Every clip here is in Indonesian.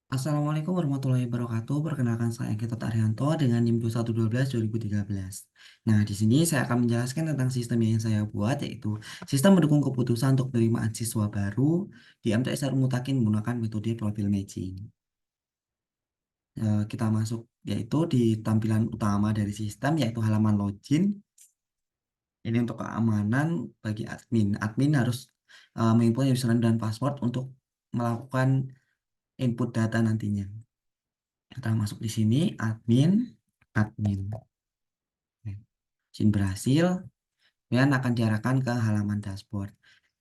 Assalamualaikum warahmatullahi wabarakatuh. Perkenalkan saya Gatot Arianto dengan NIM 2112-2013. Nah, di sini saya akan menjelaskan tentang sistem yang saya buat, yaitu sistem mendukung keputusan untuk penerimaan siswa baru di MTS Harum Mutakin menggunakan metode profil matching. Kita masuk yaitu di tampilan utama dari sistem, yaitu halaman login. Ini untuk keamanan bagi admin. Admin harus menginput username dan password untuk melakukan input data nantinya. Kita masuk di sini, admin. Izin berhasil, kemudian akan diarahkan ke halaman dashboard.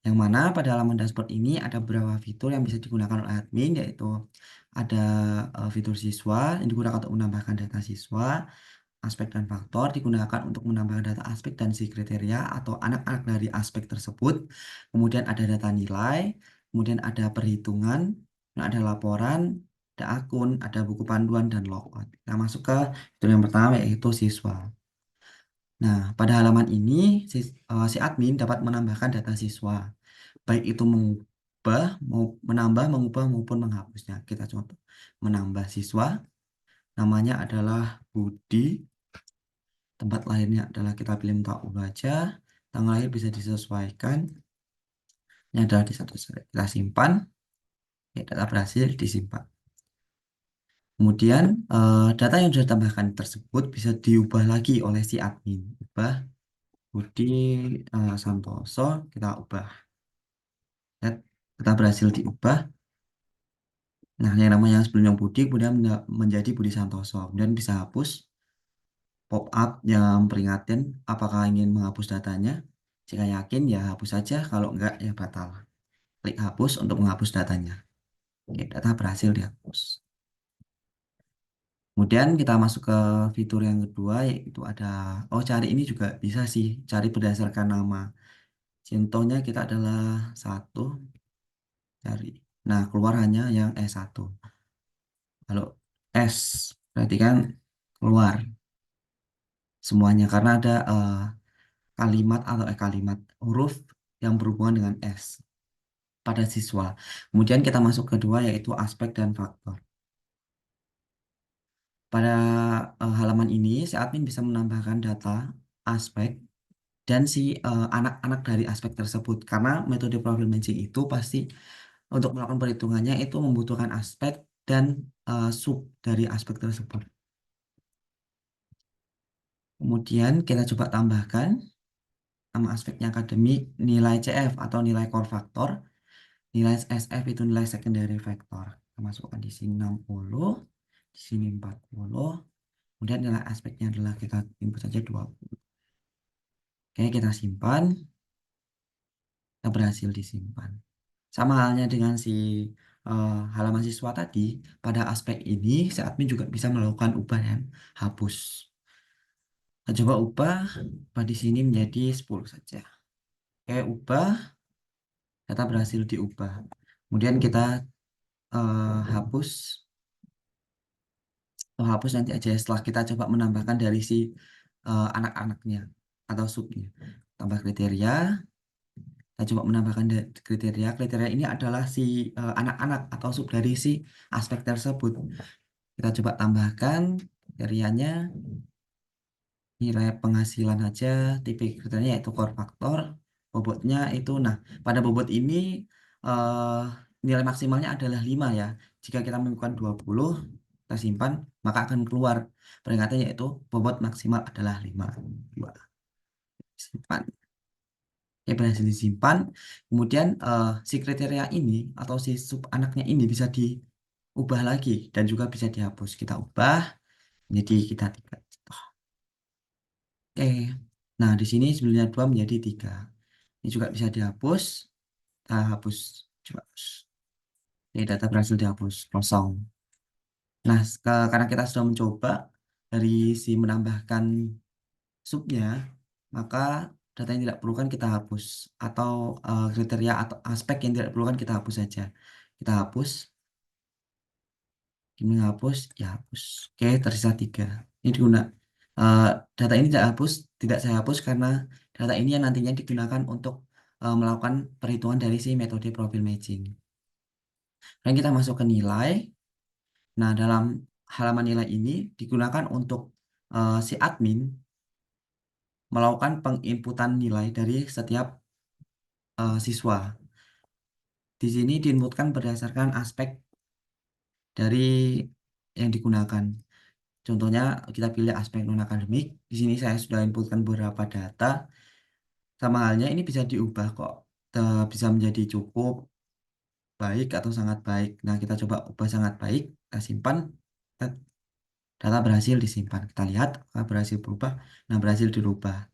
Yang mana pada halaman dashboard ini ada beberapa fitur yang bisa digunakan oleh admin, yaitu ada fitur siswa yang digunakan untuk menambahkan data siswa, aspek dan faktor digunakan untuk menambahkan data aspek dan si kriteria atau anak-anak dari aspek tersebut. Kemudian ada data nilai, kemudian ada perhitungan, ada laporan, ada akun, ada buku panduan, dan logout. Kita masuk ke fitur yang pertama, yaitu siswa. Nah, pada halaman ini si admin dapat menambahkan data siswa, baik itu mengubah, menambah, mengubah maupun menghapusnya. Kita coba menambah siswa, namanya adalah Budi, tempat lahirnya adalah kita pilih untuk ubah aja, tanggal lahir bisa disesuaikan, ini adalah di satu slide. Kita simpan, ya, data berhasil disimpan. Kemudian data yang sudah ditambahkan tersebut bisa diubah lagi oleh si admin. Ubah Budi Santoso, kita ubah. Lihat, data berhasil diubah. Nah, yang namanya sebelumnya Budi, kemudian menjadi Budi Santoso. Kemudian bisa hapus pop up yang peringatin apakah ingin menghapus datanya. Jika yakin, ya hapus saja. Kalau enggak, ya batal. Klik hapus untuk menghapus datanya. Oke, data berhasil dihapus. Kemudian kita masuk ke fitur yang kedua, yaitu ada, cari ini juga bisa sih, cari berdasarkan nama. Contohnya kita adalah satu, cari. Nah, keluar hanya yang S1. Kalau S, berarti kan keluar semuanya, karena ada kalimat atau kalimat huruf yang berhubungan dengan S pada siswa. Kemudian kita masuk kedua, yaitu aspek dan faktor. Pada halaman ini, si admin bisa menambahkan data aspek dan si anak-anak dari aspek tersebut. Karena metode profil matching itu pasti untuk melakukan perhitungannya itu membutuhkan aspek dan sub dari aspek tersebut. Kemudian kita coba tambahkan nama aspeknya akademik, nilai CF atau nilai core factor, nilai SF itu nilai secondary factor. Kita masukkan di sini 60, di sini 40. Kemudian nilai aspeknya adalah kita input saja 20. Oke, kita simpan. Kita berhasil disimpan. Sama halnya dengan si halaman siswa tadi, pada aspek ini si admin juga bisa melakukan ubah dan hapus. Kita coba ubah di sini menjadi 10 saja. Oke, ubah, data berhasil diubah. Kemudian kita hapus, hapus nanti aja setelah kita coba menambahkan dari si anak-anaknya atau subnya. Tambah kriteria, kita coba menambahkan kriteria. Kriteria ini adalah si anak-anak atau sub dari si aspek tersebut. Kita coba tambahkan kriterianya, nilai penghasilan aja, tipe kriterianya yaitu core factor, bobotnya itu. Nah, pada bobot ini eh, nilai maksimalnya adalah 5 ya. Jika kita melakukan 20, kita simpan, maka akan keluar peringatannya yaitu bobot maksimal adalah 5. 2. Simpan. Oke, berhasil disimpan. Kemudian si kriteria ini atau si sub anaknya ini bisa diubah lagi dan juga bisa dihapus. Kita ubah, jadi kita tiga. Oke. Nah, di sini sebenarnya 2 menjadi 3. Ini juga bisa dihapus. Kita hapus. Coba hapus. Oke, data berhasil dihapus. Kosong. Nah, karena kita sudah mencoba dari si menambahkan subnya, maka data yang tidak perlukan kita hapus. Atau kriteria atau aspek yang tidak perlukan kita hapus saja. Kita hapus. Ini hapus, ya hapus. Oke, tersisa 3. Ini digunakan. eh, Data ini tidak saya hapus karena data ini yang nantinya digunakan untuk melakukan perhitungan dari si metode profil matching. Dan kita masuk ke nilai. Nah, dalam halaman nilai ini digunakan untuk si admin melakukan penginputan nilai dari setiap siswa. Di sini diinputkan berdasarkan aspek dari yang digunakan. Contohnya kita pilih aspek non-akademik. Di sini saya sudah inputkan beberapa data. Sama halnya ini bisa diubah kok. Bisa menjadi cukup, baik atau sangat baik. Nah, kita coba ubah sangat baik. Kita simpan. Tet, Data berhasil disimpan. Kita lihat apakah berhasil berubah. Nah, berhasil dirubah.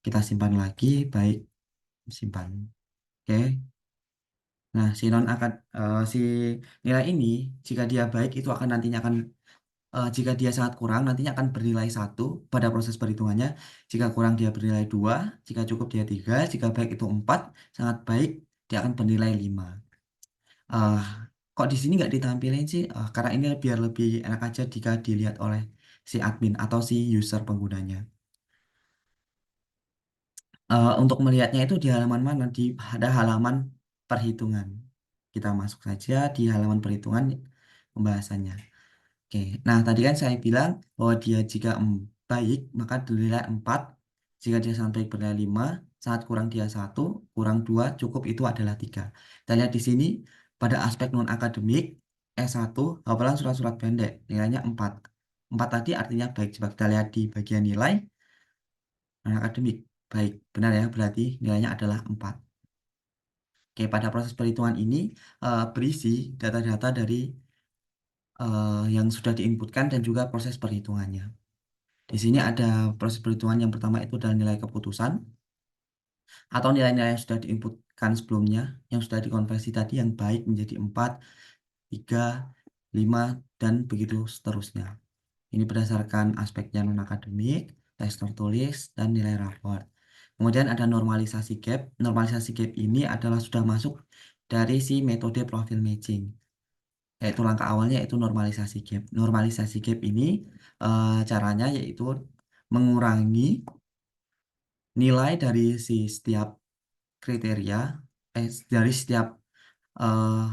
Kita simpan lagi, baik, simpan. Oke. Nah, si nilai ini jika dia baik itu akan nantinya akan jika dia sangat kurang nantinya akan bernilai 1 pada proses perhitungannya. Jika kurang dia bernilai 2, jika cukup dia 3, jika baik itu 4, sangat baik dia akan bernilai 5. Eh, Kok di sini nggak ditampilin sih? Karena ini biar lebih enak aja jika dilihat oleh si admin atau si user penggunanya. Untuk melihatnya itu di halaman mana? Ada halaman perhitungan. Kita masuk saja di halaman perhitungan pembahasannya. Oke, nah tadi kan saya bilang bahwa dia jika baik maka bernilai 4, jika dia sangat baik bernilai 5, sangat kurang dia 1, kurang 2, cukup itu adalah 3. Kita lihat di sini pada aspek non-akademik S1 hafalan surat-surat pendek nilainya 4. 4 tadi artinya baik. Coba kita lihat di bagian nilai non-akademik. Baik, benar ya, berarti nilainya adalah 4. Oke, pada proses perhitungan ini berisi data-data dari yang sudah diinputkan dan juga proses perhitungannya. Di sini ada proses perhitungan yang pertama itu adalah nilai keputusan atau nilai-nilai yang sudah diinputkan sebelumnya, yang sudah dikonversi tadi yang baik menjadi 4, 3, 5, dan begitu seterusnya. Ini berdasarkan aspeknya non-akademik, tes tertulis, dan nilai rapor. Kemudian ada normalisasi gap. Normalisasi gap ini adalah sudah masuk dari si metode profil matching. Yaitu langkah awalnya yaitu normalisasi gap. Normalisasi gap ini caranya yaitu mengurangi nilai dari si setiap kriteria, dari setiap eh,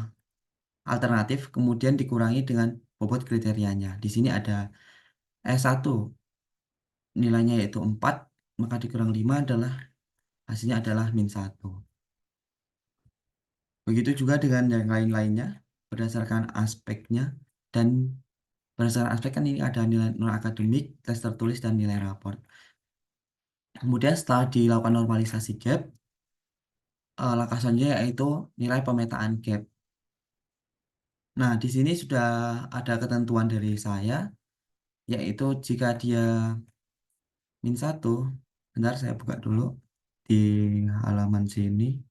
alternatif, kemudian dikurangi dengan bobot kriterianya. Di sini ada S1, nilainya yaitu 4, maka dikurang 5 adalah hasilnya adalah -1. Begitu juga dengan yang lain-lainnya, berdasarkan aspeknya, dan berdasarkan aspek kan ini ada nilai non-akademik, tes tertulis, dan nilai raport. Kemudian setelah dilakukan normalisasi gap, langkah selanjutnya yaitu nilai pemetaan gap. Nah, di sini sudah ada ketentuan dari saya, yaitu jika dia -1, bentar saya buka dulu di halaman sini.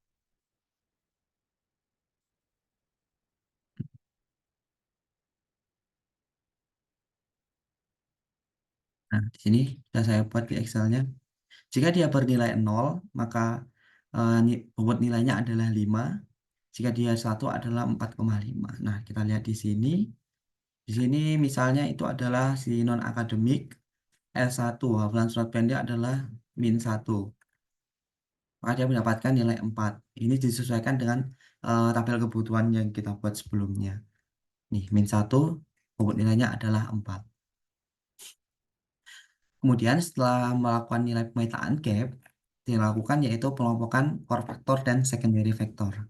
Nah, di sini sudah saya buat di Excelnya. Jika dia bernilai 0, maka bobot nilainya adalah 5. Jika dia 1 adalah 4,5. Nah, kita lihat di sini. Di sini misalnya itu adalah si non-akademik S1, hafalan surat pendek adalah -1. Maka dia mendapatkan nilai 4. Ini disesuaikan dengan tabel kebutuhan yang kita buat sebelumnya. Nih, -1, bobot nilainya adalah 4. Kemudian setelah melakukan nilai pemetaan gap, dilakukan yaitu pengelompokan core factor dan secondary factor.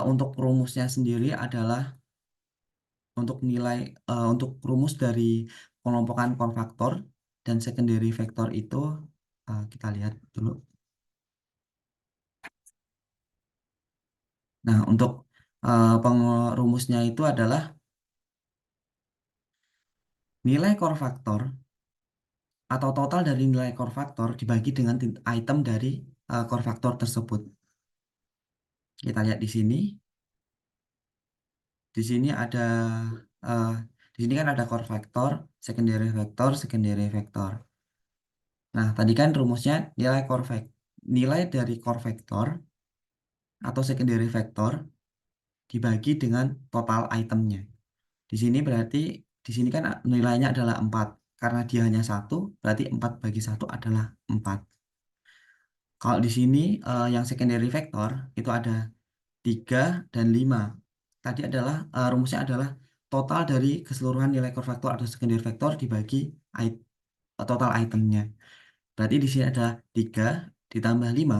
Untuk rumusnya sendiri adalah untuk rumus dari pengelompokan core factor dan secondary factor itu kita lihat dulu. Nah, untuk rumusnya itu adalah nilai core factor atau total dari nilai core factor dibagi dengan item dari core factor tersebut. Kita lihat di sini. Di sini ada eh, di sini kan ada core factor, secondary factor, secondary factor. Nah, tadi kan rumusnya nilai dari core factor atau secondary factor dibagi dengan total itemnya. Di sini berarti di sini kan nilainya adalah 4. Karena dia hanya 1, berarti 4 bagi 1 adalah 4. Kalau di sini yang secondary factor itu ada 3 dan 5. tadi adalah rumusnya adalah total dari keseluruhan nilai core factor atau secondary factor dibagi i- total itemnya. Berarti di sini ada 3 ditambah 5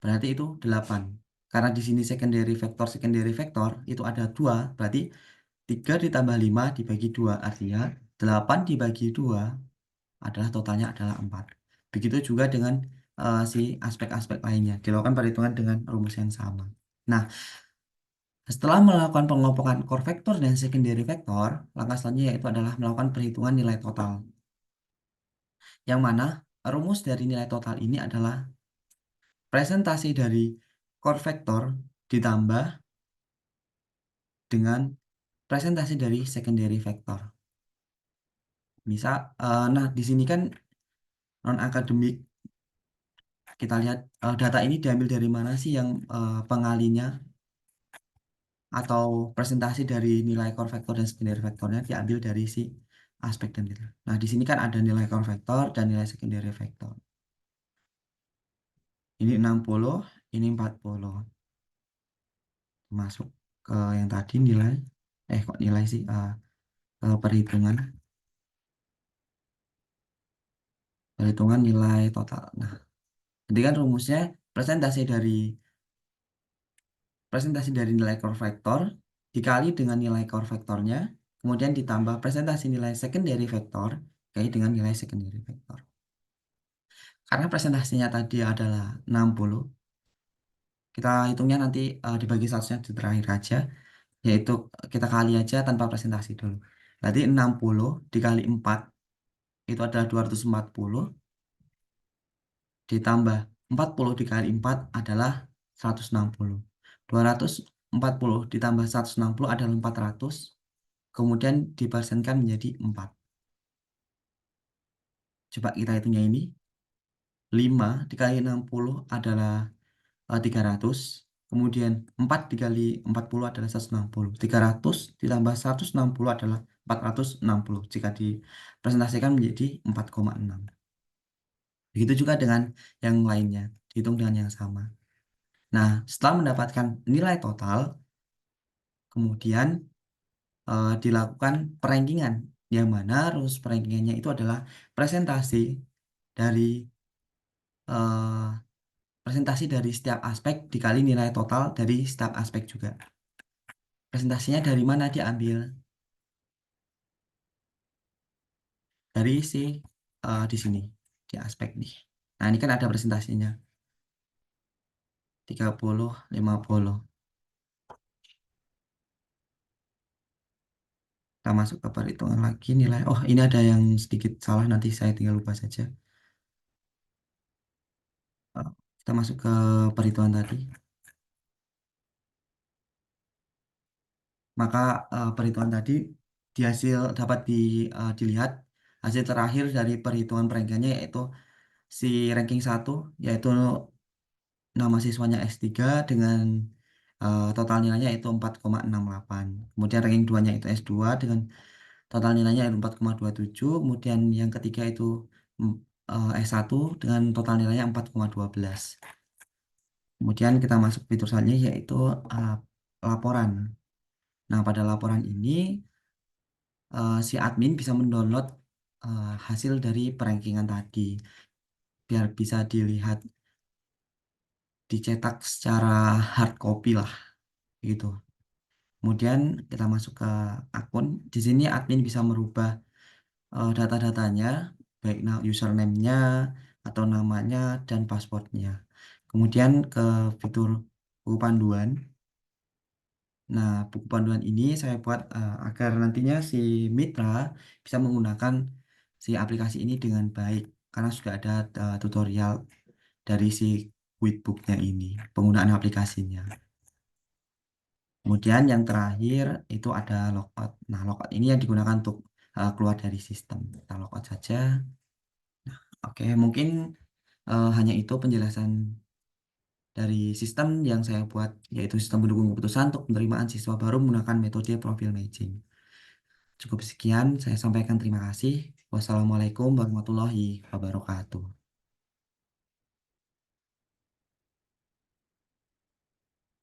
berarti itu 8. Karena di sini secondary factor itu ada 2 berarti 3 ditambah 5 dibagi 2 artinya 8 dibagi 2 adalah totalnya adalah 4. Begitu juga dengan si aspek-aspek lainnya. Dilakukan perhitungan dengan rumus yang sama. Nah, setelah melakukan pengelompokan core vector dan secondary vector, langkah selanjutnya yaitu adalah melakukan perhitungan nilai total. Yang mana rumus dari nilai total ini adalah presentasi dari core vector ditambah dengan presentasi dari secondary vector. Misal, nah di sini kan non akademik kita lihat data ini diambil dari mana sih yang pengalinya atau presentasi dari nilai core factor dan secondary factornya diambil dari si aspek dan nilai. Nah, di sini kan ada nilai core factor dan nilai secondary factor. Ini 60, ini 40. Masuk ke yang tadi nilai, kok nilai sih, ke perhitungan, perhitungan nilai total. Nah, jadi kan rumusnya presentasi dari presentasi dari nilai core factor dikali dengan nilai core factornya, kemudian ditambah presentasi nilai secondary factor dikali dengan nilai secondary factor. Karena presentasinya tadi adalah 60, kita hitungnya nanti dibagi statusnya di terakhir aja, yaitu kita kali aja tanpa presentasi dulu. Berarti 60 dikali 4 itu adalah 240, ditambah 40 dikali 4 adalah 160. 240 ditambah 160 adalah 400, kemudian dipersenkan menjadi 4. Coba kita hitungnya ini. 5 dikali 60 adalah 300. Kemudian 4 dikali 40 adalah 160. 300 ditambah 160 adalah 460. Jika dipresentasikan menjadi 4,6. Begitu juga dengan yang lainnya. Dihitung dengan yang sama. Nah, setelah mendapatkan nilai total, kemudian dilakukan perankingan. Yang mana rumus perankingannya itu adalah presentasi dari eh, presentasi dari setiap aspek dikali nilai total dari setiap aspek juga. Presentasinya dari mana diambil? Dari si di sini, di aspek nih. Nah, ini kan ada presentasinya. 30, 50. Kita masuk ke perhitungan lagi nilai. Oh, ini ada yang sedikit salah, nanti saya tinggal lupa saja. Eh, kita masuk ke perhitungan tadi. Maka perhitungan tadi di hasil dapat dilihat hasil terakhir dari perhitungan perankingannya yaitu si ranking 1 yaitu nama siswanya S3 dengan total nilainya itu 4,68. Kemudian ranking 2-nya itu S2 dengan total nilainya itu 4,27. Kemudian yang ketiga itu mm, S1 dengan total nilainya 4,12. Kemudian kita masuk fitur selanjutnya yaitu eh, laporan. Nah, pada laporan ini si admin bisa mendownload hasil dari perankingan tadi biar bisa dilihat dicetak secara hard copy lah gitu. Kemudian kita masuk ke akun. Di sini admin bisa merubah data-datanya, baik username-nya atau namanya dan passwordnya. Kemudian ke fitur buku panduan. Nah, buku panduan ini saya buat agar nantinya si mitra bisa menggunakan si aplikasi ini dengan baik, karena sudah ada tutorial dari si Quickbook-nya ini, penggunaan aplikasinya. Kemudian yang terakhir itu ada logout. Nah, logout ini yang digunakan untuk keluar dari sistem. Kita logout saja. Oke, mungkin hanya itu penjelasan dari sistem yang saya buat, yaitu sistem pendukung keputusan untuk penerimaan siswa baru menggunakan metode profil matching. Cukup sekian, saya sampaikan terima kasih. Wassalamualaikum warahmatullahi wabarakatuh.